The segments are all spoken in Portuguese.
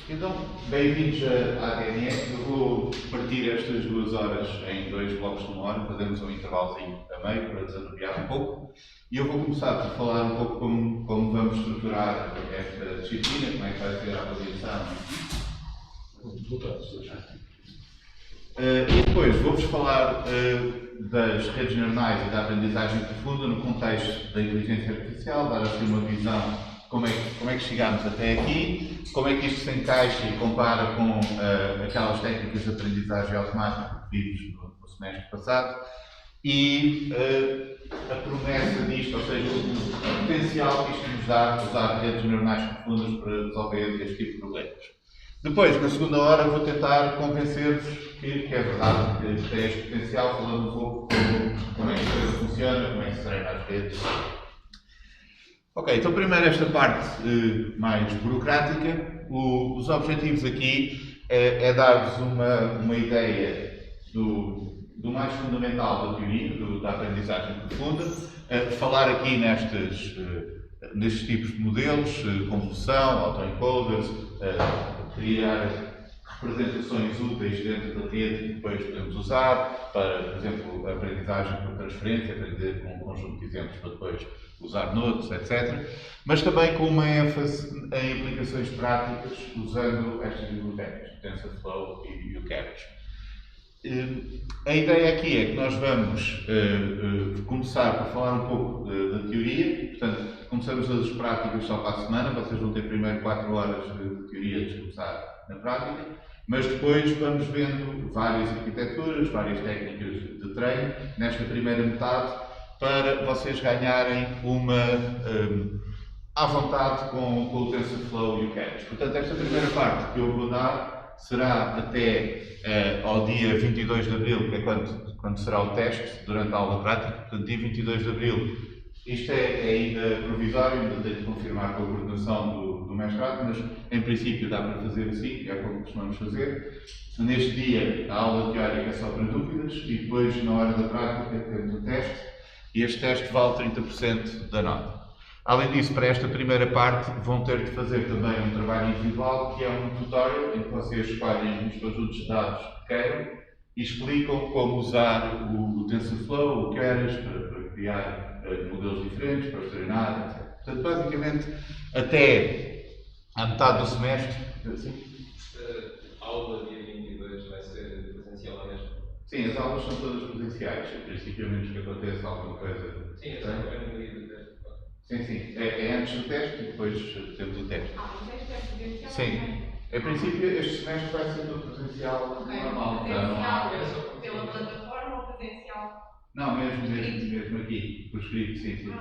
Então, bem-vindos à ADNS. Eu vou partir estas 2 horas em 2 blocos de 1 hora, fazemos um intervalozinho a meio para desanuviar um pouco. E eu vou começar por falar um pouco como vamos estruturar esta disciplina, como é que vai ser a avaliação. E depois vou-vos falar das redes neuronais e da aprendizagem profunda no contexto da inteligência artificial, dar assim uma visão de como é que chegámos até aqui, como é que isto se encaixa e compara com aquelas técnicas de aprendizagem automática que vimos no semestre passado e a promessa disto, ou seja, o potencial que isto nos dá usar redes neuronais profundas para resolver este tipo de problemas. Depois, na segunda hora, vou tentar convencer-vos que é verdade, que tem este potencial, falando um pouco como é que a coisa funciona, como é que se treina as redes. Ok, então primeiro esta parte mais burocrática. Os objetivos aqui é dar-vos uma ideia do mais fundamental da teoria, da aprendizagem profunda, falar aqui nestes tipos de modelos, convolução, autoencoders, criar representações úteis dentro da rede que depois podemos usar para, por exemplo, a aprendizagem por transferência, aprender com um conjunto de exemplos para depois usar noutros, etc. Mas também com uma ênfase em aplicações práticas usando estas bibliotecas, o TensorFlow e o Keras. A ideia aqui é que nós vamos começar por falar um pouco da teoria, portanto, começamos as práticas só para a semana, vocês vão ter primeiro 4 horas de teoria antes de começar na prática, mas depois vamos vendo várias arquiteturas, várias técnicas de treino nesta primeira metade para vocês ganharem uma à vontade com o TensorFlow e o Keras. Portanto, esta primeira parte que eu vou dar será até ao dia 22 de abril, que é quando será o teste, durante a aula prática. Portanto, dia 22 de abril, isto é ainda provisório, ainda tenho de confirmar com a coordenação do mestrado, mas em princípio dá para fazer assim, é como costumamos fazer. Neste dia, a aula teórica é só para dúvidas e depois, na hora da prática, temos o teste e este teste vale 30% da nota. Além disso, para esta primeira parte, vão ter de fazer também um trabalho individual, que é um tutorial em que vocês escolhem os conjuntos de dados que queiram e explicam como usar o TensorFlow, o Keras, para criar modelos diferentes, para os treinar, etc. Portanto, basicamente, até à metade do semestre. Assim, a aula dia 22 vai ser presencial mesmo? Sim, as aulas são todas presenciais, a princípio, a menos que aconteça alguma coisa. Sim, é no dia do teste. Sim, é antes do teste e depois temos o teste. O teste é presencial? Sim. Em princípio, este semestre vai ser tudo presencial normal. Presencial pela plataforma ou presencial? Não, mesmo aqui, por escrito, sim.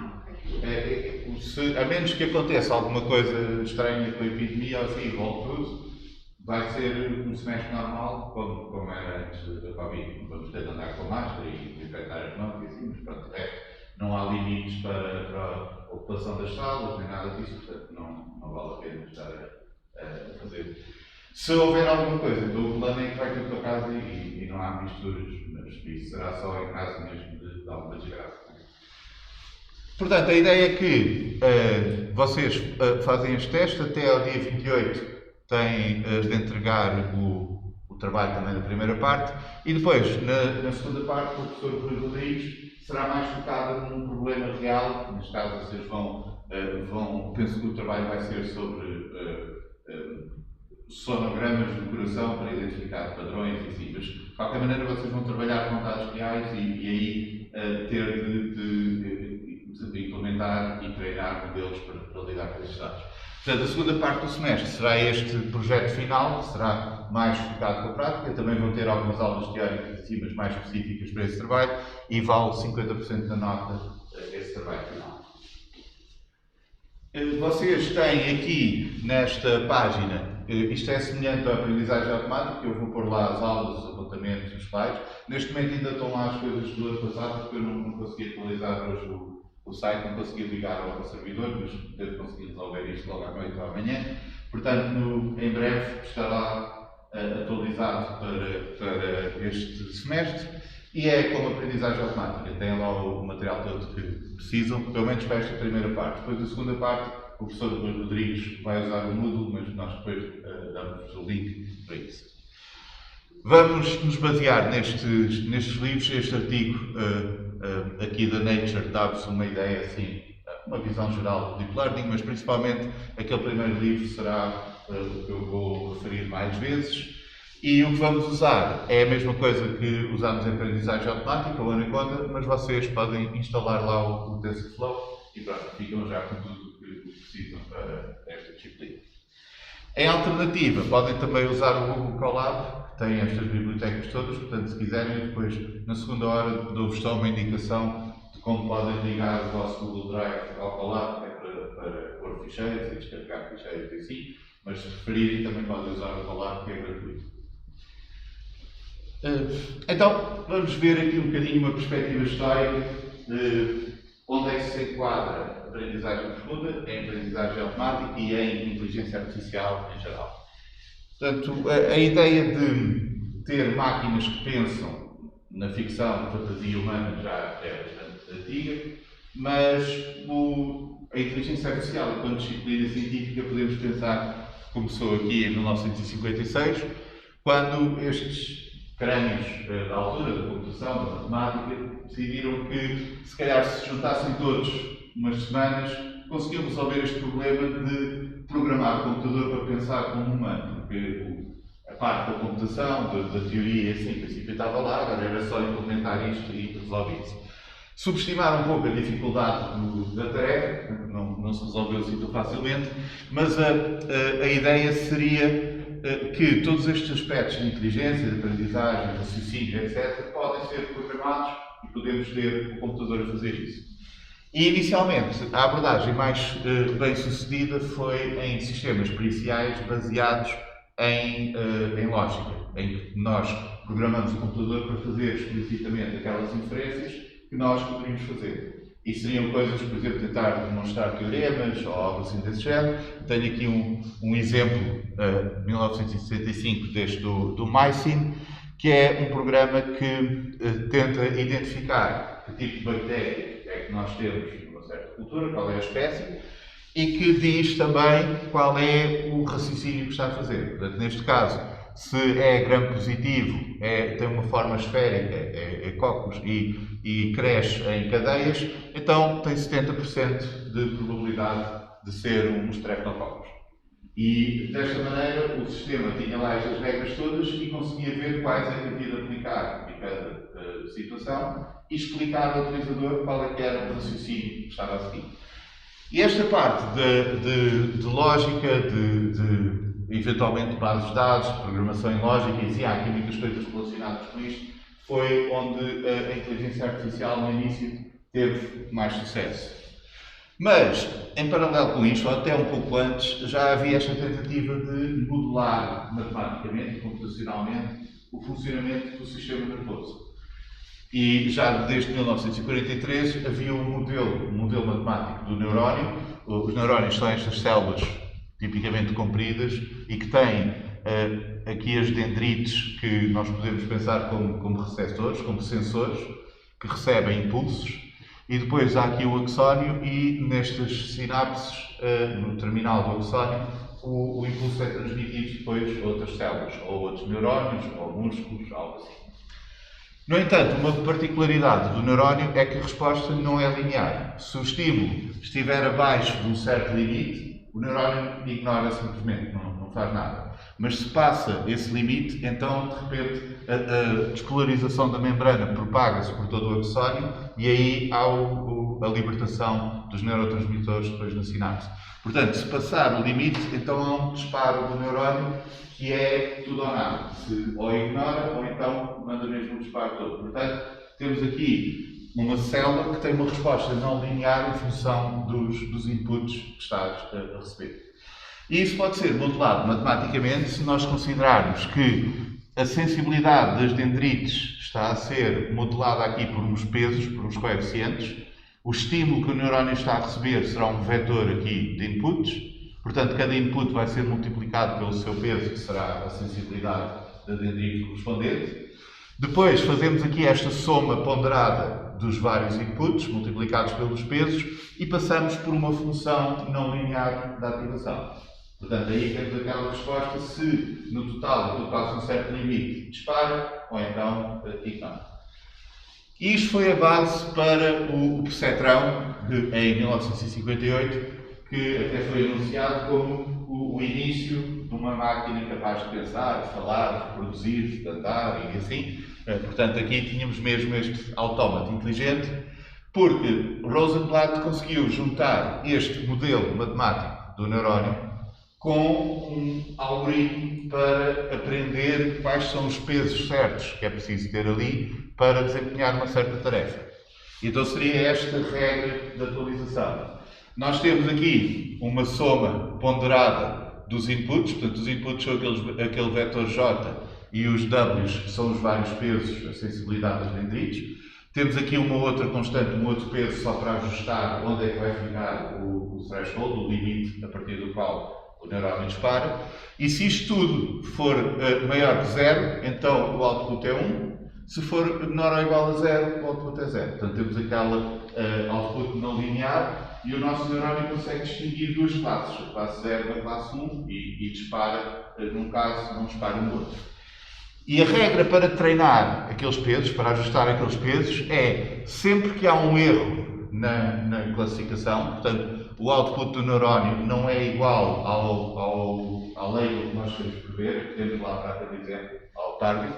Okay. A menos que aconteça alguma coisa estranha com a epidemia ou assim, volte tudo, vai ser um semestre normal, como era antes da Covid. Vamos ter de andar com máscara e infectar as mãos e assim, mas pronto, o resto. Não há limites para a ocupação das salas, nem nada disso, portanto não vale a pena estar a fazer. Se houver alguma coisa, então o plano é que vai tudo para casa e não há misturas, mas isso será só em caso mesmo de alguma desgraça. Portanto, a ideia é que vocês fazem este teste até ao dia 28, têm de entregar o trabalho também da primeira parte e depois, na segunda parte, o professor Rui Rodrigues será mais focada num problema real. Neste caso, vocês penso que o trabalho vai ser sobre sonogramas do coração para identificar padrões e assim, mas de qualquer maneira vocês vão trabalhar com dados reais e aí ter de implementar e treinar modelos para lidar com esses dados. Portanto, a segunda parte do semestre será este projeto final, que será mais focado com a prática. Também vão ter algumas aulas teóricas assim, mas mais específicas para esse trabalho e vale 50% da nota esse trabalho final. Vocês têm aqui nesta página, isto é semelhante à aprendizagem automática, eu vou pôr lá as aulas, os apontamentos, os slides. Neste momento ainda estão lá as coisas do ano passado, porque eu não consegui atualizar hoje o site, não consegui ligar ao servidor, mas devo conseguir resolver isto logo à noite ou amanhã. Portanto, em breve estará atualizado para este semestre e é como aprendizagem automática. Tem lá o material todo que precisam, pelo menos para esta primeira parte. Depois a segunda parte o professor Rui Rodrigues vai usar o Moodle, mas nós depois damos o link para isso. Vamos nos basear nestes livros. Este artigo aqui da Nature dá-vos uma ideia, assim, uma visão geral do Deep Learning, mas principalmente aquele primeiro livro será o que eu vou referir mais vezes. E o que vamos usar é a mesma coisa que usamos em aprendizagem automática, o Anaconda, mas vocês podem instalar lá o TensorFlow e pronto, ficam já com tudo o que precisam para esta disciplina. Em alternativa, podem também usar o Google Colab, que tem estas bibliotecas todas, portanto, se quiserem, depois, na segunda hora, dou-vos só uma indicação de como podem ligar o vosso Google Drive ao Colab, que é para pôr ficheiros e descarregar ficheiros e assim, mas se preferirem, também podem usar o Colab, que é gratuito. Então, vamos ver aqui um bocadinho uma perspectiva histórica de onde é que se enquadra a aprendizagem profunda, em aprendizagem automática e em inteligência artificial em geral. Portanto, a ideia de ter máquinas que pensam na ficção, na fantasia humana já é bastante antiga, mas a inteligência artificial, enquanto disciplina científica, podemos pensar que começou aqui em 1956, quando estes crânios da altura da computação, da matemática, decidiram que, se calhar, se juntassem todos umas semanas, conseguiam resolver este problema de programar o computador para pensar como um humano, porque a parte da computação, da teoria, assim, em princípio estava lá, agora era só implementar isto e resolver isso. Subestimaram um pouco a dificuldade da tarefa, não se resolveu assim tão facilmente, mas a ideia seria que todos estes aspectos de inteligência, de aprendizagem, raciocínio, etc., podem ser programados e podemos ter o computador a fazer isso. E, inicialmente, a abordagem mais bem sucedida foi em sistemas periciais baseados em lógica, em que nós programamos o computador para fazer explicitamente aquelas inferências que nós poderíamos fazer. E seriam coisas, por exemplo, tentar demonstrar teoremas ou algo assim desse género. Tenho aqui um exemplo, de 1965, deste do MySyn, que é um programa que tenta identificar que tipo de bactéria é que nós temos numa certa cultura, qual é a espécie, e que diz também qual é o raciocínio que está a fazer. Portanto, neste caso, se é gram-positivo, tem uma forma esférica, é coccus e cresce em cadeias, então tem 70% de probabilidade de ser um streptococcus. E desta maneira o sistema tinha lá estas regras todas e conseguia ver quais é que havia de aplicar em cada situação e explicar ao utilizador qual é que era o raciocínio que estava a seguir. E esta parte de lógica, eventualmente bases de dados, de programação em lógica, e há aqui muitas coisas relacionadas com isto, foi onde a inteligência artificial no início teve mais sucesso. Mas, em paralelo com isto, ou até um pouco antes, já havia esta tentativa de modelar matematicamente e computacionalmente o funcionamento do sistema nervoso. E já desde 1943 havia um modelo matemático do neurónio. Os neurónios são estas células tipicamente compridas e que têm aqui as dendrites que nós podemos pensar como receptores, como sensores, que recebem impulsos. E depois há aqui o axónio e nestas sinapses, no terminal do axónio, o impulso é transmitido depois a outras células, ou outros neurónios, ou músculos, algo assim. No entanto, uma particularidade do neurónio é que a resposta não é linear. Se o estímulo estiver abaixo de um certo limite, o neurónio ignora simplesmente, não faz nada. Mas se passa esse limite, então, de repente, a despolarização da membrana propaga-se por todo o axónio e aí há a libertação dos neurotransmissores depois na sinapse. Portanto, se passar o limite, então há um disparo do neurónio que é tudo ou nada. Se ou ignora, ou então manda mesmo o disparo todo. Portanto, temos aqui uma célula que tem uma resposta não linear em função dos inputs que está a receber. E isso pode ser modelado matematicamente se nós considerarmos que a sensibilidade das dendrites está a ser modelada aqui por uns pesos, por uns coeficientes. O estímulo que o neurónio está a receber será um vetor aqui de inputs. Portanto, cada input vai ser multiplicado pelo seu peso, que será a sensibilidade da dendrite correspondente. Depois fazemos aqui esta soma ponderada dos vários inputs multiplicados pelos pesos e passamos por uma função não linear de ativação. Portanto, aí temos aquela resposta se no total aquilo passa um certo limite, dispara, ou então ignora. Isto foi a base para o percetrão em 1958, que até foi anunciado como o início de uma máquina capaz de pensar, de falar, de reproduzir, de andar e assim. Portanto, aqui tínhamos mesmo este autómato inteligente, porque Rosenblatt conseguiu juntar este modelo matemático do neurónio com um algoritmo para aprender quais são os pesos certos que é preciso ter ali para desempenhar uma certa tarefa. Então seria esta regra de atualização. Nós temos aqui uma soma ponderada dos inputs, portanto os inputs são aquele vetor J e os Ws são os vários pesos, a sensibilidade dos dendritos. Temos aqui uma outra constante, um outro peso só para ajustar onde é que vai ficar o threshold, o limite a partir do qual o neurónio dispara. E se isto tudo for maior que 0, então o output é 1. Se for menor ou igual a 0, o output é 0. Portanto, temos aquela output não linear e o nosso neurónio consegue distinguir duas classes, a classe 0 da classe 1, e dispara num caso, não dispara no outro. E a regra para treinar aqueles pesos, para ajustar aqueles pesos, é sempre que há um erro na classificação, portanto, o output do neurónio não é igual ao label que nós queremos prever, que temos lá para, por exemplo, ao target.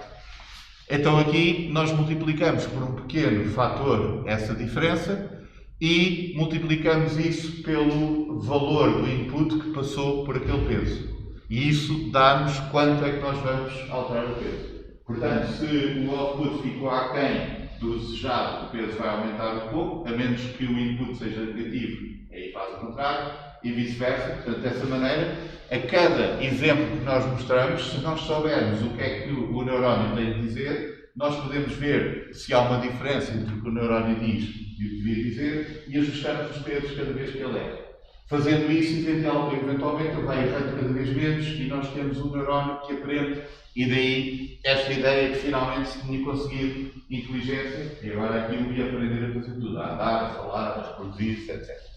Então aqui nós multiplicamos por um pequeno fator essa diferença e multiplicamos isso pelo valor do input que passou por aquele peso. E isso dá-nos quanto é que nós vamos alterar o peso. Portanto, se o output ficou aquém do desejado, o peso vai aumentar um pouco, a menos que o input seja negativo, aí faz o contrário, e vice-versa. Portanto, dessa maneira, a cada exemplo que nós mostramos, se nós soubermos o que é que o neurónio tem de dizer, nós podemos ver se há uma diferença entre o que o neurónio diz e o que devia dizer e ajustamos os pesos cada vez que ele erra. Fazendo isso, eventualmente ele vai errando cada vez menos e nós temos um neurónio que aprende, e daí esta ideia que finalmente se tinha conseguido inteligência e agora aquilo ia aprender a fazer tudo, a andar, a falar, a reproduzir-se, etc.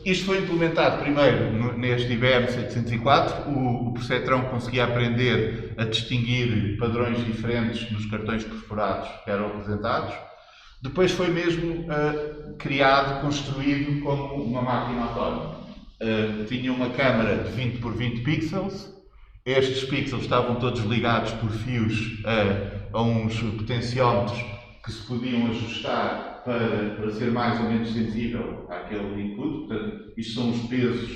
Isto foi implementado primeiro neste IBM 704, o percetrão conseguia aprender a distinguir padrões diferentes nos cartões perfurados que eram apresentados. Depois foi mesmo criado, construído como uma máquina autónoma. Tinha uma câmara de 20 por 20 pixels. Estes pixels estavam todos ligados por fios a uns potenciómetros que se podiam ajustar para ser mais ou menos sensível àquele input. Portanto, isto são os pesos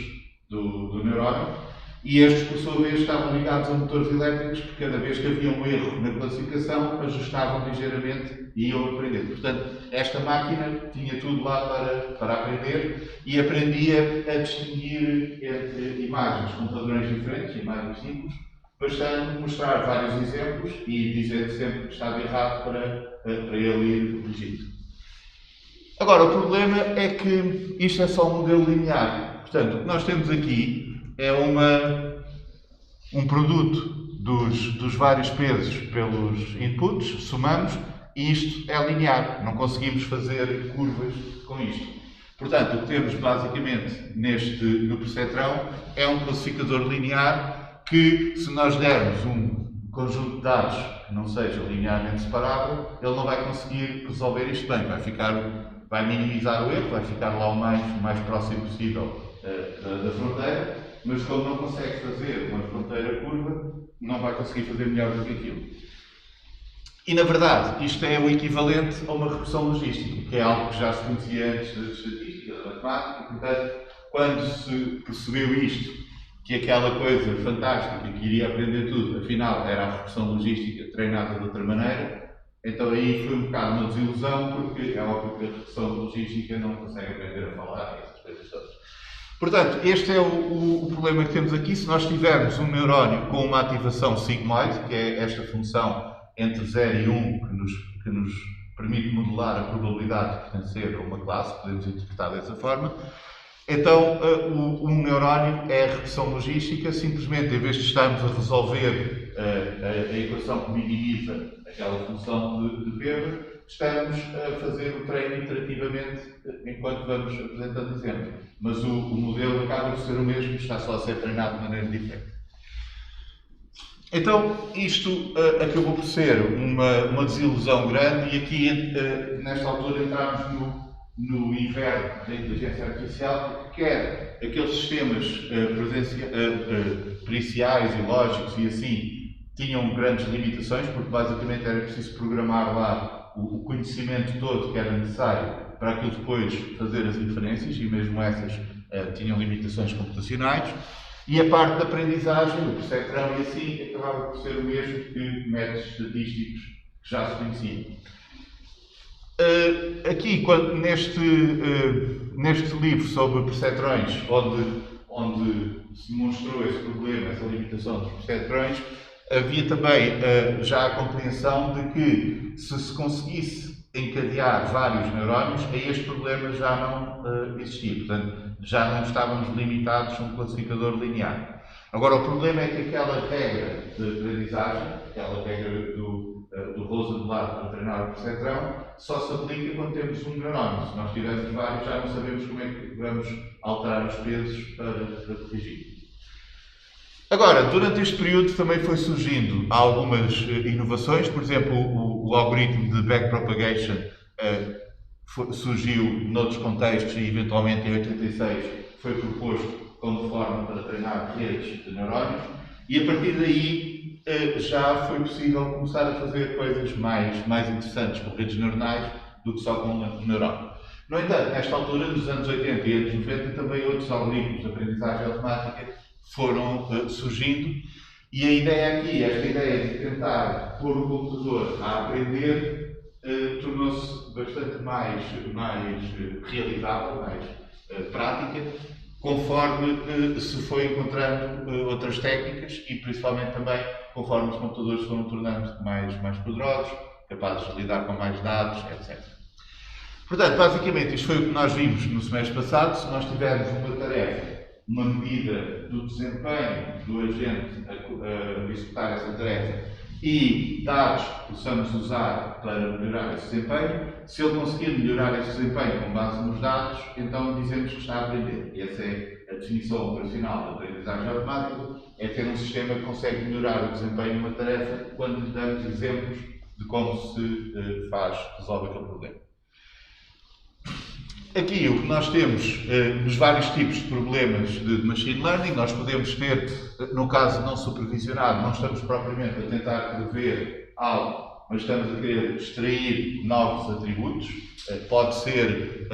do neurónio. E estes, por sua vez, estavam ligados a motores elétricos que, cada vez que havia um erro na classificação, ajustavam ligeiramente e iam aprender. Portanto, esta máquina tinha tudo lá para aprender e aprendia a distinguir entre imagens com padrões diferentes, imagens simples, bastando mostrar vários exemplos e dizer sempre que estava errado para ele ir corrigindo. Agora, o problema é que isto é só um modelo linear. Portanto, o que nós temos aqui é um produto dos vários pesos pelos inputs, somamos, e isto é linear, não conseguimos fazer curvas com isto. Portanto, o que temos basicamente no percetrão é um classificador linear que, se nós dermos um conjunto de dados que não seja linearmente separável, ele não vai conseguir resolver isto bem, vai minimizar o erro, vai ficar lá o mais próximo possível da fronteira, mas como não consegue fazer uma fronteira curva, não vai conseguir fazer melhor do que aquilo. E, na verdade, isto é o equivalente a uma regressão logística, que é algo que já se conhecia antes da estatística, da matemática, e, portanto, quando se percebeu isto, que aquela coisa fantástica que iria aprender tudo, afinal, era a regressão logística treinada de outra maneira, então aí foi um bocado uma desilusão, porque é óbvio que a regressão logística não consegue aprender a falar e essas coisas todas. Portanto, este é o problema que temos aqui. Se nós tivermos um neurónio com uma ativação sigmoide, que é esta função entre 0 e 1, que nos permite modelar a probabilidade de pertencer a uma classe, podemos interpretar dessa forma, então um neurónio é a regressão logística. Simplesmente, em vez de estarmos a resolver a equação que minimiza aquela função de Weber, estamos a fazer o treino iterativamente enquanto vamos apresentando exemplos. Mas o modelo acaba por ser o mesmo, está só a ser treinado de maneira diferente. Então, isto acabou por ser uma desilusão grande e aqui, nesta altura, entramos no inverno da inteligência artificial, porque quer aqueles sistemas periciais e lógicos e assim tinham grandes limitações, porque basicamente era preciso programar lá o conhecimento todo que era necessário para aquilo depois fazer as inferências, e mesmo essas tinham limitações computacionais. E a parte da aprendizagem, o perceptrão e assim, acabava por ser o mesmo que métodos estatísticos que já se conheciam. Aqui, neste livro sobre perceptrões, onde se mostrou esse problema, essa limitação dos perceptrões, havia também já a compreensão de que se conseguisse encadear vários neurónios, aí este problema já não existia. Portanto, já não estávamos limitados a um classificador linear. Agora, o problema é que aquela regra de aprendizagem, aquela regra do Rosenblatt para treinar o perceptrão, só se aplica quando temos um neurónio. Se nós tivermos vários, já não sabemos como é que vamos alterar os pesos para corrigir. Agora, durante este período também foi surgindo algumas inovações, por exemplo, o algoritmo de backpropagation surgiu noutros contextos e eventualmente em 86 foi proposto como forma para treinar redes de neurónios e a partir daí já foi possível começar a fazer coisas mais interessantes com redes neuronais do que só com um neurónio. No entanto, nesta altura, nos anos 80 e anos 90, também outros algoritmos de aprendizagem automática foram surgindo e a ideia aqui, esta ideia de tentar pôr o computador a aprender, tornou-se bastante mais realizável, mais prática, conforme se foi encontrando outras técnicas e principalmente também conforme os computadores foram tornando mais poderosos, capazes de lidar com mais dados, etc. Portanto, basicamente, isto foi o que nós vimos no semestre passado. Se nós tivermos uma tarefa, uma medida do desempenho do agente a executar essa tarefa e dados que possamos usar para melhorar esse desempenho, se ele conseguir melhorar esse desempenho com base nos dados, então dizemos que está a aprender. E essa é a definição operacional da aprendizagem automática, é ter um sistema que consegue melhorar o desempenho de uma tarefa quando lhe damos exemplos de como se resolve aquele problema. Aqui o que nós temos nos vários tipos de problemas de machine learning, nós podemos ter, no caso não supervisionado, não estamos propriamente a tentar prever algo, mas estamos a querer extrair novos atributos. Pode ser,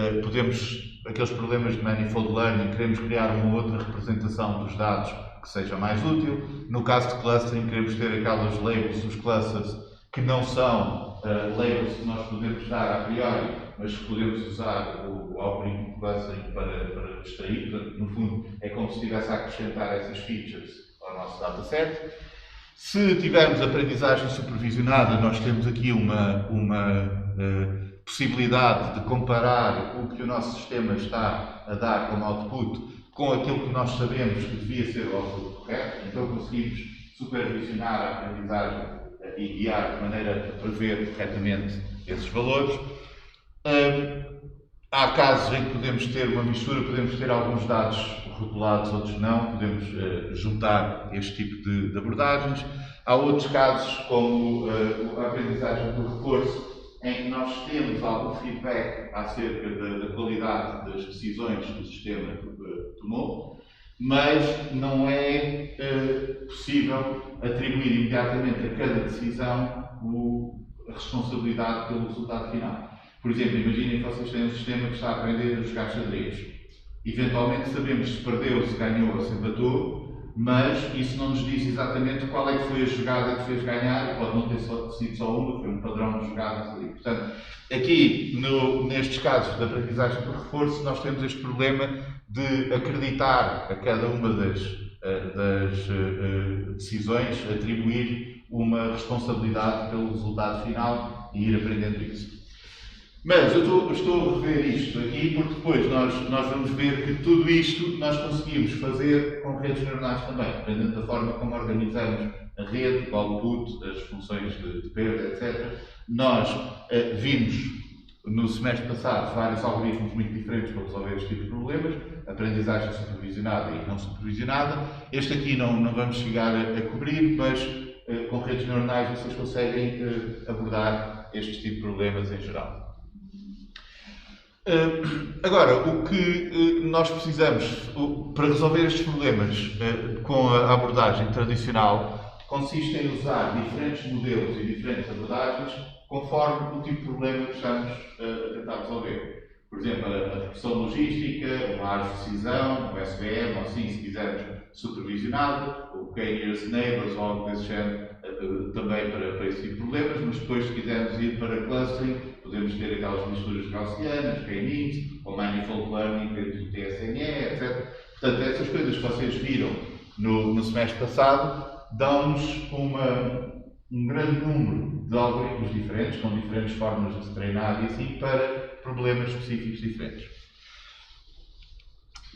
aqueles problemas de manifold learning, queremos criar uma outra representação dos dados que seja mais útil. No caso de clustering, queremos ter aquelas labels, os clusters, que não são labels que nós podemos dar a priori, mas que podemos usar o algoritmo de clustering para extrair. Portanto, no fundo, é como se estivesse a acrescentar essas features ao nosso dataset. Se tivermos aprendizagem supervisionada, nós temos aqui uma possibilidade de comparar o que o nosso sistema está a dar como output com aquilo que nós sabemos que devia ser o output correto. Então, conseguimos supervisionar a aprendizagem e guiar de maneira a prever corretamente esses valores. Há casos em que podemos ter uma mistura, podemos ter alguns dados rotulados, outros não, podemos juntar este tipo de abordagens. Há outros casos, como a aprendizagem por reforço, em que nós temos algum feedback acerca da qualidade das decisões que o sistema tomou, mas não é possível atribuir imediatamente a cada decisão a responsabilidade pelo resultado final. Por exemplo, imaginem que vocês têm um sistema que está a aprender a jogar xadrez. Eventualmente sabemos se perdeu, se ganhou ou se empatou, mas isso não nos diz exatamente qual é que foi a jogada que fez ganhar, pode não ter sido só uma, foi um padrão de jogadas ali. Portanto, aqui, nestes casos de aprendizagem por reforço, nós temos este problema de acreditar a cada uma das decisões, atribuir uma responsabilidade pelo resultado final e ir aprendendo isso. Mas eu estou a rever isto aqui porque depois nós vamos ver que tudo isto nós conseguimos fazer com redes neuronais também, dependendo da forma como organizamos a rede, o output, as funções de perda, etc. Nós vimos no semestre passado vários algoritmos muito diferentes para resolver este tipo de problemas, aprendizagem supervisionada e não supervisionada. Este aqui não vamos chegar a cobrir, mas com redes neuronais vocês conseguem abordar este tipo de problemas em geral. Agora, o que nós precisamos para resolver estes problemas com a abordagem tradicional consiste em usar diferentes modelos e diferentes abordagens conforme o tipo de problema que estamos a tentar resolver. Por exemplo, a regressão logística, uma árvore de decisão, um SVM, ou assim, se quisermos, supervisionado, o K-Nearest Neighbors ou algo desse género, também para esse tipo de problemas, mas depois, se quisermos ir para clustering, podemos ter aquelas misturas gaussianas, K-means, ou manifold learning dentro do TSNE, etc. Portanto, essas coisas que vocês viram no semestre passado dão-nos um grande número de algoritmos diferentes, com diferentes formas de se treinar e assim, para problemas específicos diferentes.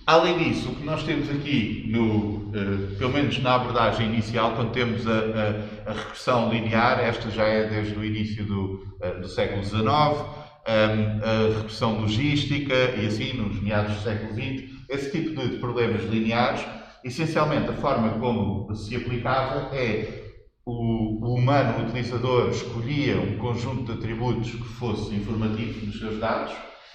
Além disso, o que nós temos aqui, pelo menos na abordagem inicial, quando temos a regressão linear, esta já é desde o início do século XIX, a regressão logística e assim, nos meados do século XX, esse tipo de problemas lineares, essencialmente a forma como se aplicava é o humano utilizador escolhia um conjunto de atributos que fosse informativo dos seus dados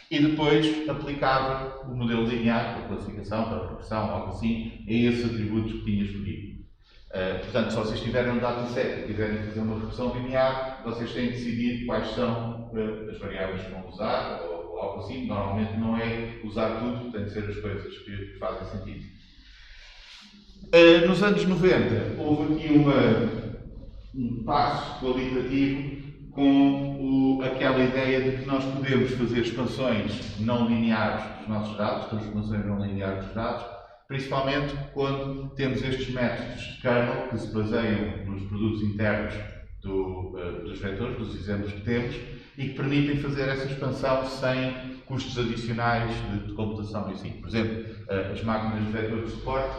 e depois aplicava o modelo linear para classificação, para regressão, algo assim, a esses atributos que tinha escolhido. Portanto, se vocês tiverem um dataset e quiserem fazer uma regressão linear, vocês têm de decidir quais são as variáveis que vão usar, ou algo assim. Normalmente não é usar tudo, tem de ser as coisas que fazem sentido. Nos anos 90, houve aqui um passo qualitativo com aquela ideia de que nós podemos fazer expansões não lineares dos nossos dados, transformações não lineares dos dados, principalmente quando temos estes métodos de kernel que se baseiam nos produtos internos dos vetores, dos exemplos que temos, e que permitem fazer essa expansão sem custos adicionais de computação e assim. Por exemplo, as máquinas de vetor de suporte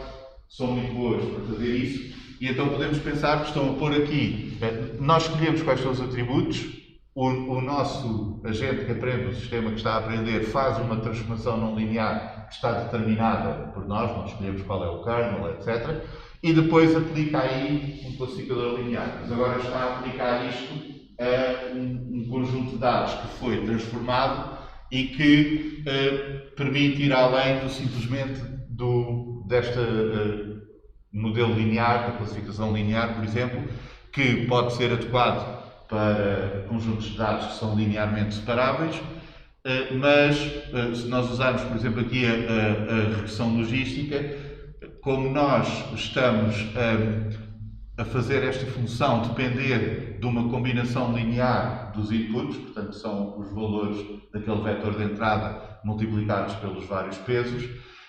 são muito boas para fazer isso, e então podemos pensar que estão a pôr aqui, nós escolhemos quais são os atributos, o nosso agente que aprende, o sistema que está a aprender, faz uma transformação não linear que está determinada por nós escolhemos qual é o kernel, etc. E depois aplica aí um classificador linear. Mas agora está a aplicar isto a um conjunto de dados que foi transformado e que permite ir além do simplesmente desta modelo linear, da classificação linear, por exemplo, que pode ser adequado para conjuntos de dados que são linearmente separáveis, mas se nós usarmos, por exemplo, aqui a regressão logística, como nós estamos a fazer esta função depender de uma combinação linear dos inputs, portanto são os valores daquele vetor de entrada multiplicados pelos vários pesos,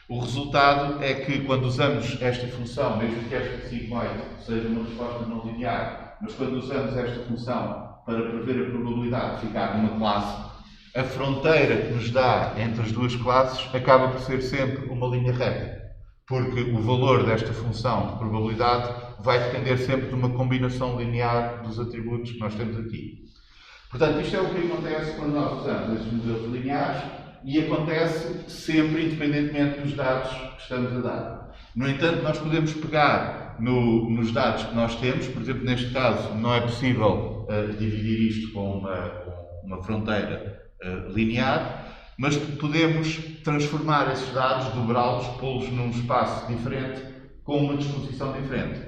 o resultado é que quando usamos esta função, mesmo que esta sigmoide seja uma resposta não linear, mas quando usamos esta função para prever a probabilidade de ficar numa classe, a fronteira que nos dá entre as duas classes acaba por ser sempre uma linha reta, porque o valor desta função de probabilidade vai depender sempre de uma combinação linear dos atributos que nós temos aqui. Portanto, isto é o que acontece quando nós usamos estes modelos lineares e acontece sempre independentemente dos dados que estamos a dar. No entanto, nós podemos pegar nos dados que nós temos, por exemplo, neste caso não é possível dividir isto com uma fronteira linear, mas podemos transformar esses dados, dobrá-los, pô-los num espaço diferente, com uma disposição diferente.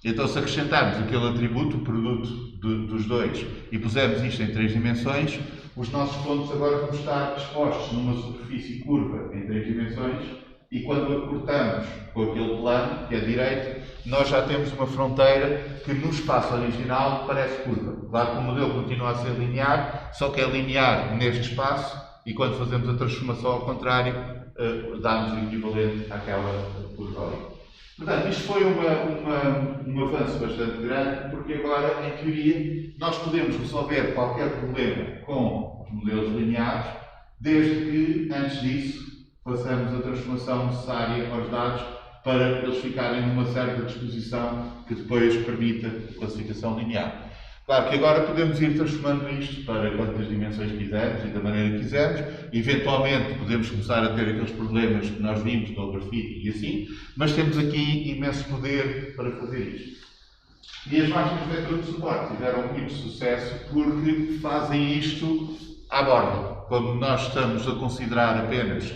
Então, se acrescentarmos aquele atributo, o produto dos dois, e pusermos isto em 3 dimensões, os nossos pontos agora vão estar expostos numa superfície curva em 3 dimensões, e quando a cortamos com aquele plano, que é direito, nós já temos uma fronteira que no espaço original parece curva. Claro que o modelo continua a ser linear, só que é linear neste espaço, e quando fazemos a transformação ao contrário, dá-nos o equivalente àquela curva ali. Portanto, isto foi um avanço bastante grande, porque agora, em teoria, nós podemos resolver qualquer problema com os modelos lineares, desde que, antes disso, façamos a transformação necessária aos dados para eles ficarem numa certa disposição que depois permita a classificação linear. Claro que agora podemos ir transformando isto para quantas dimensões quisermos e da maneira que quisermos. Eventualmente podemos começar a ter aqueles problemas que nós vimos do overfitting e assim, mas temos aqui imenso poder para fazer isto. E as máquinas de vetor de suporte tiveram muito sucesso porque fazem isto à borda. Quando nós estamos a considerar apenas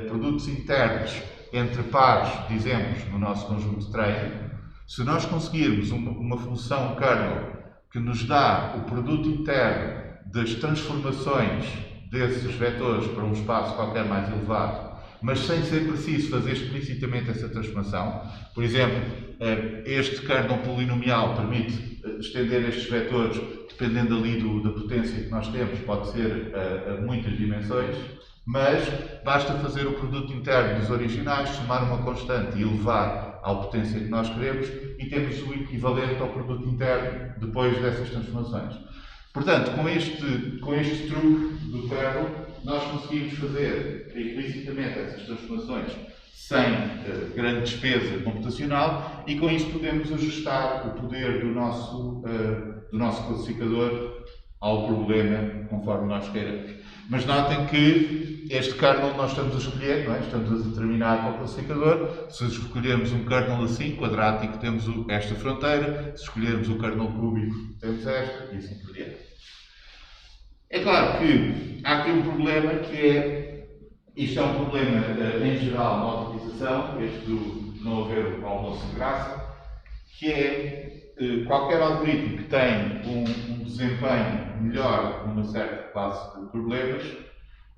produtos internos entre pares, dizemos, no nosso conjunto de treino, se nós conseguirmos uma função kernel que nos dá o produto interno das transformações desses vetores para um espaço qualquer mais elevado, mas sem ser preciso fazer explicitamente essa transformação. Por exemplo, este kernel polinomial permite estender estes vetores, dependendo ali da potência que nós temos, pode ser a muitas dimensões, mas basta fazer o produto interno dos originais, somar uma constante e elevar à potência que nós queremos e temos o equivalente ao produto interno depois dessas transformações. Portanto, com este truque do kernel, nós conseguimos fazer explicitamente essas transformações sem grande despesa computacional e com isso podemos ajustar o poder do nosso classificador ao problema conforme nós queiramos. Mas notem que este kernel nós estamos a escolher, não é? Estamos a determinar para o classificador. Se escolhermos um kernel assim, quadrático, temos esta fronteira. Se escolhermos o kernel cúbico, temos esta, e assim por diante. É claro que há aqui um problema que é, isto é um problema em geral na automatização, este do não haver o almoço de graça, que é qualquer algoritmo que tem um desempenho melhor numa certa classe de problemas,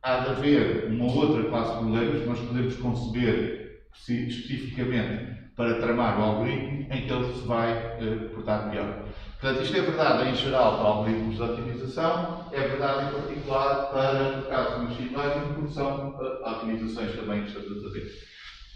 há de haver uma outra classe de problemas que nós podemos conceber especificamente para tramar o algoritmo em que ele se vai portar melhor. Portanto, isto é verdade em geral para algoritmos de otimização, é verdade em particular para o caso do machine learning, porque são otimizações também que estamos a fazer.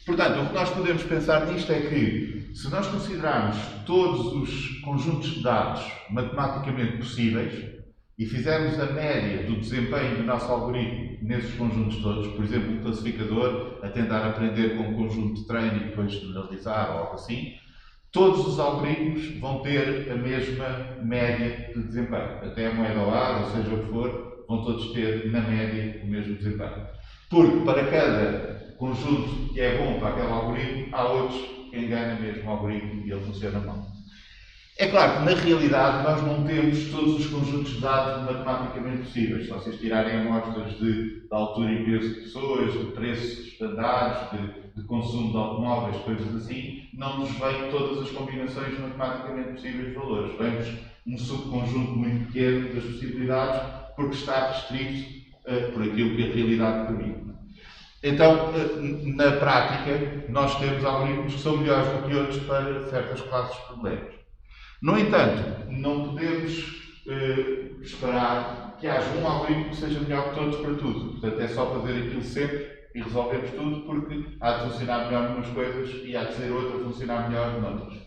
Portanto, o que nós podemos pensar nisto é que, se nós considerarmos todos os conjuntos de dados matematicamente possíveis e fizermos a média do desempenho do nosso algoritmo nesses conjuntos todos, por exemplo, um classificador a tentar aprender com um conjunto de treino e depois generalizar ou algo assim, todos os algoritmos vão ter a mesma média de desempenho. Até a moeda ao ar, ou seja o que for, vão todos ter, na média, o mesmo desempenho. Porque para cada conjunto que é bom para aquele algoritmo, há outros que enganam mesmo o algoritmo e ele funciona mal. É claro que, na realidade, nós não temos todos os conjuntos de dados matematicamente possíveis. Se vocês tirarem amostras de altura e peso de pessoas, de preços standards, de consumo de automóveis, coisas assim, não nos vêm todas as combinações matematicamente possíveis de valores. Vemos um subconjunto muito pequeno das possibilidades, porque está restrito por aquilo que a realidade permite. Então, na prática, nós temos algoritmos que são melhores do que outros para certas classes de problemas. No entanto, não podemos esperar que haja um algoritmo que seja melhor que todos para tudo. Portanto, é só fazer aquilo sempre e resolvemos tudo, porque há de funcionar melhor em umas coisas e há de ser outra funcionar melhor noutras.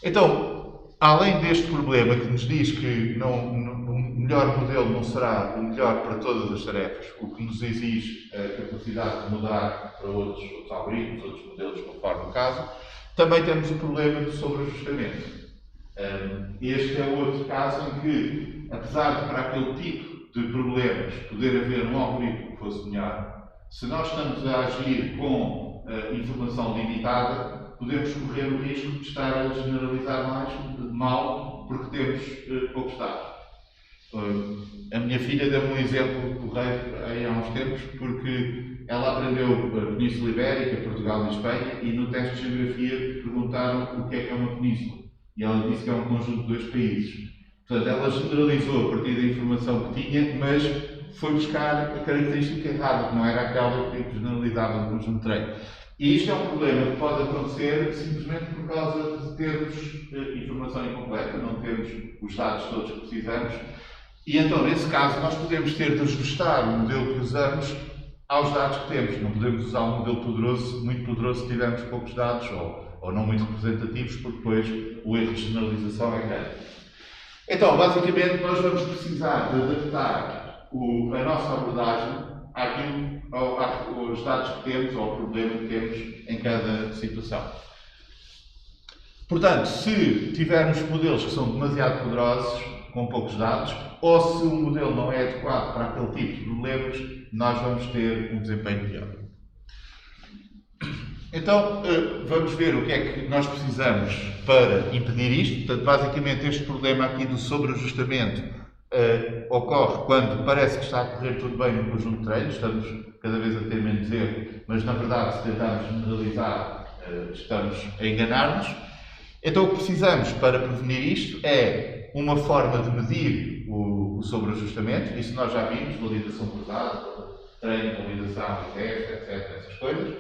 Então, além deste problema que nos diz que o melhor modelo não será o melhor para todas as tarefas, o que nos exige a capacidade de mudar para outros algoritmos, outros modelos, conforme o caso, também temos o problema do sobreajustamento. Este é outro caso em que, apesar de para aquele tipo de problemas poder haver um algoritmo que fosse melhor, se nós estamos a agir com informação limitada, podemos correr o risco de estar a generalizar mal porque temos poucos dados. A minha filha deu-me um exemplo correto aí há uns tempos, porque ela aprendeu a Península Ibérica, Portugal e Espanha, e no teste de geografia perguntaram o que é uma península. E ela disse que é um conjunto de dois países. Portanto, ela generalizou a partir da informação que tinha, mas foi buscar a característica errada, que não era aquela que generalizava do conjunto de treino. E isto é um problema que pode acontecer simplesmente por causa de termos informação incompleta, não termos os dados todos que precisamos. E então, nesse caso, nós podemos ter de ajustar o modelo que usamos aos dados que temos. Não podemos usar um modelo poderoso, muito poderoso, se tivermos poucos dados ou não muito representativos, porque depois o erro de generalização é grande. Então, basicamente, nós vamos precisar de adaptar a nossa abordagem àquilo, aos dados que temos ou ao problema que temos em cada situação. Portanto, se tivermos modelos que são demasiado poderosos, com poucos dados, ou se o modelo não é adequado para aquele tipo de problemas, nós vamos ter um desempenho pior. Então, vamos ver o que é que nós precisamos para impedir isto. Portanto, basicamente, este problema aqui do sobreajustamento ocorre quando parece que está a correr tudo bem no conjunto de treinos, estamos cada vez a ter menos erro, mas na verdade, se tentarmos generalizar, estamos a enganar-nos. Então, o que precisamos para prevenir isto é uma forma de medir o sobreajustamento. Isso nós já vimos, validação por dados, treino, validação, teste, etc., essas coisas.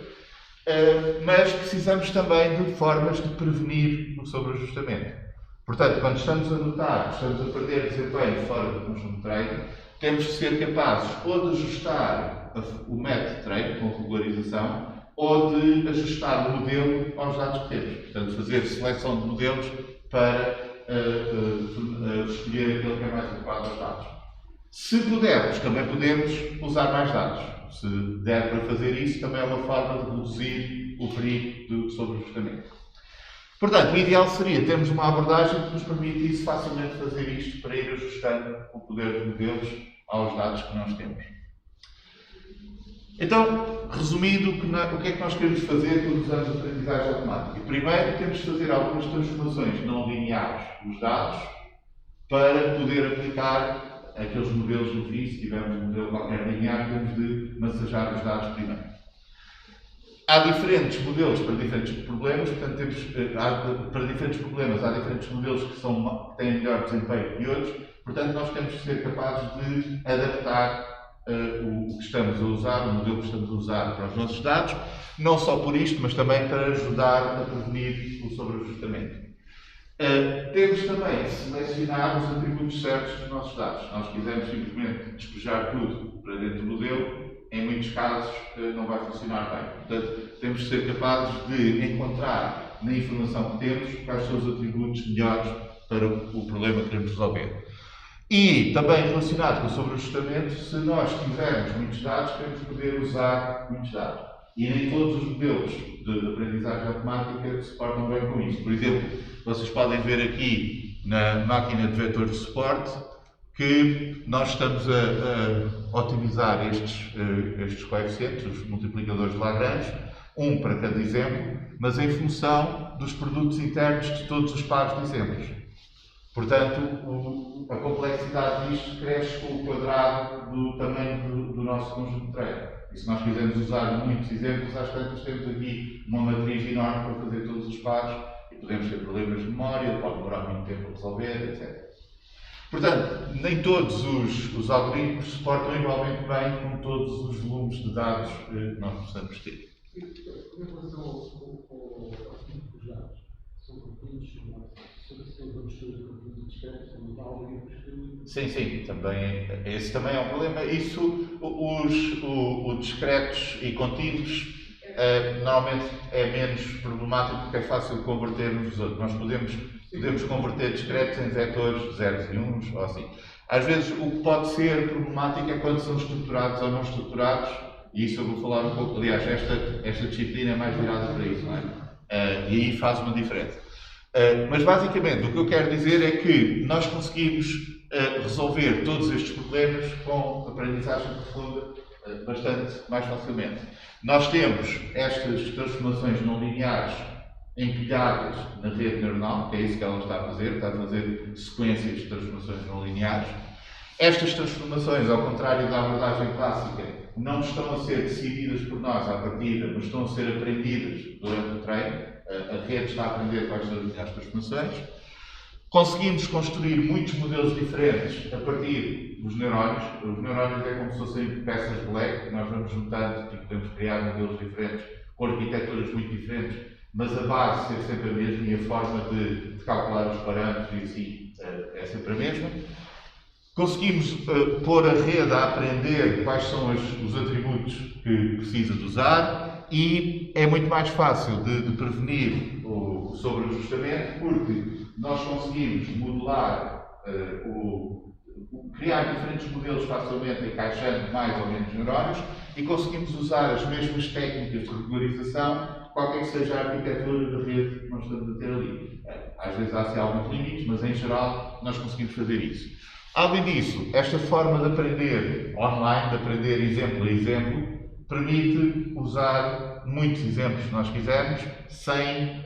Mas precisamos também de formas de prevenir o sobreajustamento. Portanto, quando estamos a notar que estamos a perder desempenho fora do conjunto de treino, temos de ser capazes ou de ajustar o método de treino com regularização ou de ajustar o modelo aos dados que temos. Portanto, fazer seleção de modelos para escolher aquele que é mais adequado aos dados. Se pudermos, também podemos usar mais dados. Se der para fazer isso, também é uma forma de reduzir o perigo do sobreajustamento. Portanto, o ideal seria termos uma abordagem que nos permitisse facilmente fazer isto para ir ajustando o poder dos modelos aos dados que nós temos. Então, resumindo, o que é que nós queremos fazer quando usamos a aprendizagem automática? Primeiro, temos de fazer algumas transformações não lineares dos dados para poder aplicar aqueles modelos no fim. Se tivermos um modelo qualquer linear, temos de massajar os dados primeiro. Há diferentes modelos para diferentes problemas, portanto, para diferentes problemas há diferentes modelos que têm melhor desempenho que outros, portanto, nós temos de ser capazes de adaptar o que estamos a usar, o modelo que estamos a usar para os nossos dados, não só por isto, mas também para ajudar a prevenir o sobreajustamento. Temos também de selecionar os atributos certos dos nossos dados. Se nós quisermos simplesmente despejar tudo para dentro do modelo, em muitos casos não vai funcionar bem. Portanto, temos de ser capazes de encontrar na informação que temos quais são os atributos melhores para o problema que queremos resolver. E também relacionado com o sobreajustamento, se nós tivermos muitos dados, temos de poder usar muitos dados. E nem todos os modelos de aprendizagem automática se portam bem com isso. Por exemplo, vocês podem ver aqui na máquina de vetores de suporte que nós estamos a otimizar estes coeficientes, os multiplicadores de Lagrange, um para cada exemplo, mas em função dos produtos internos de todos os pares de exemplos. Portanto, a complexidade disto cresce com o quadrado do tamanho do nosso conjunto de treino. E se nós quisermos usar muitos exemplos, às tantas temos aqui uma matriz enorme para fazer todos os pares e podemos ter problemas de memória, pode demorar muito tempo a resolver, etc. Portanto, nem todos os algoritmos se portam igualmente bem com todos os volumes de dados que nós possamos ter. Em relação ao tipo dos dados, são conteúdos, vamos ter conteúdos discretos, são algoritmos que... Sim, esse também é um problema. Isso, os discretos e contínuos, normalmente é menos problemático porque é fácil converter uns dos outros. Nós podemos converter discretos em vetores zeros e uns, ou assim. Às vezes, o que pode ser problemático é quando são estruturados ou não estruturados, e isso eu vou falar um pouco. Aliás, esta disciplina é mais virada para isso, não é? E aí faz uma diferença. Mas, basicamente, o que eu quero dizer é que nós conseguimos resolver todos estes problemas com aprendizagem profunda bastante mais facilmente. Nós temos estas transformações não lineares empilhadas na rede neuronal, que é isso que ela está a fazer sequências de transformações não lineares. Estas transformações, ao contrário da abordagem clássica, não estão a ser decididas por nós à partida, mas estão a ser aprendidas durante o treino. A rede está a aprender quais são as transformações. Conseguimos construir muitos modelos diferentes a partir dos neurónios. Os neurónios é como se fossem peças de Lego que nós vamos juntando e podemos criar modelos diferentes, com arquiteturas muito diferentes, mas a base ser sempre a mesma e a forma de calcular os parâmetros e assim é sempre a mesma. Conseguimos pôr a rede a aprender quais são os atributos que precisa de usar e é muito mais fácil de prevenir o sobreajustamento porque nós conseguimos modelar criar diferentes modelos facilmente encaixando mais ou menos neurónios e conseguimos usar as mesmas técnicas de regularização, qualquer que seja a arquitetura da rede que nós estamos a ter ali. Às vezes há assim, alguns limites, mas em geral nós conseguimos fazer isso. Além disso, esta forma de aprender online, de aprender exemplo a exemplo, permite usar muitos exemplos que nós quisermos, sem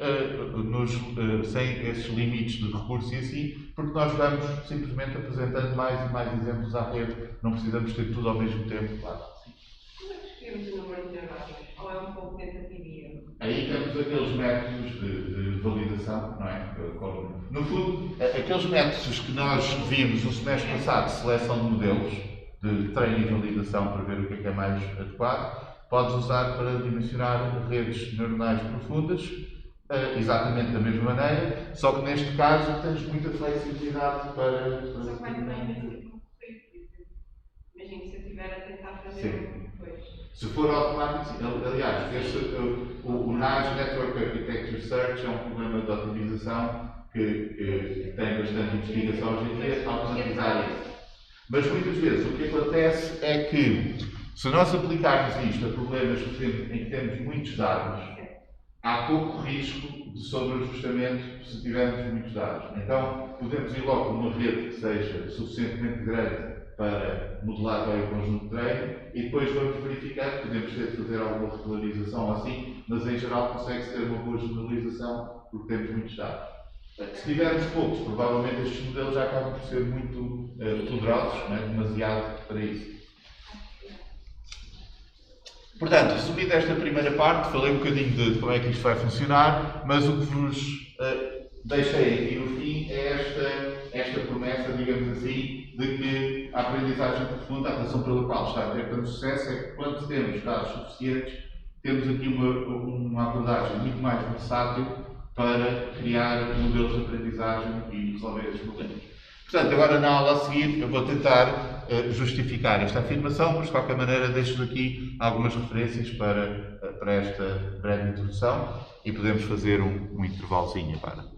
esses limites de recurso e assim, porque nós vamos simplesmente apresentando mais e mais exemplos à rede, não precisamos ter tudo ao mesmo tempo, claro. Como é que escrevemos o número de neurónios? Ou é um pouco tentativa e erro? Aí temos aqueles métodos de validação, não é? No fundo, aqueles métodos que nós vimos no semestre passado, de seleção de modelos, de treino e validação para ver o que é mais adequado, podes usar para dimensionar redes neuronais profundas, exatamente da mesma maneira, só que neste caso tens muita flexibilidade para... Só que vai também ser concorrido. Imagino que se eu estiver a tentar fazer depois. Se for automático, sim. Aliás, o NAS, Network Architecture Search, é um programa de otimização que tem bastante investigação hoje em dia, automatizar isso. Mas muitas vezes o que acontece é que, se nós aplicarmos isto a problemas em que temos muitos dados, há pouco risco de sobreajustamento se tivermos muitos dados. Então, podemos ir logo para uma rede que seja suficientemente grande para modelar bem o conjunto de treino e depois vamos verificar, podemos ter de fazer alguma regularização assim, mas em geral consegue-se ter uma boa generalização porque temos muitos dados. Se tivermos poucos, provavelmente estes modelos já acabam por ser muito poderosos, não é? Demasiado para isso. Portanto, resumindo esta primeira parte, falei um bocadinho de como é que isto vai funcionar, mas o que vos deixei aqui no fim é esta promessa, digamos assim, de que a aprendizagem profunda, a razão pela qual está a ter tanto sucesso, é que quando temos dados suficientes, temos aqui uma abordagem muito mais versátil para criar modelos de aprendizagem e resolver esses problemas. Portanto, agora na aula a seguir eu vou tentar justificar esta afirmação, mas de qualquer maneira deixo aqui algumas referências para esta breve introdução e podemos fazer um intervalozinho agora.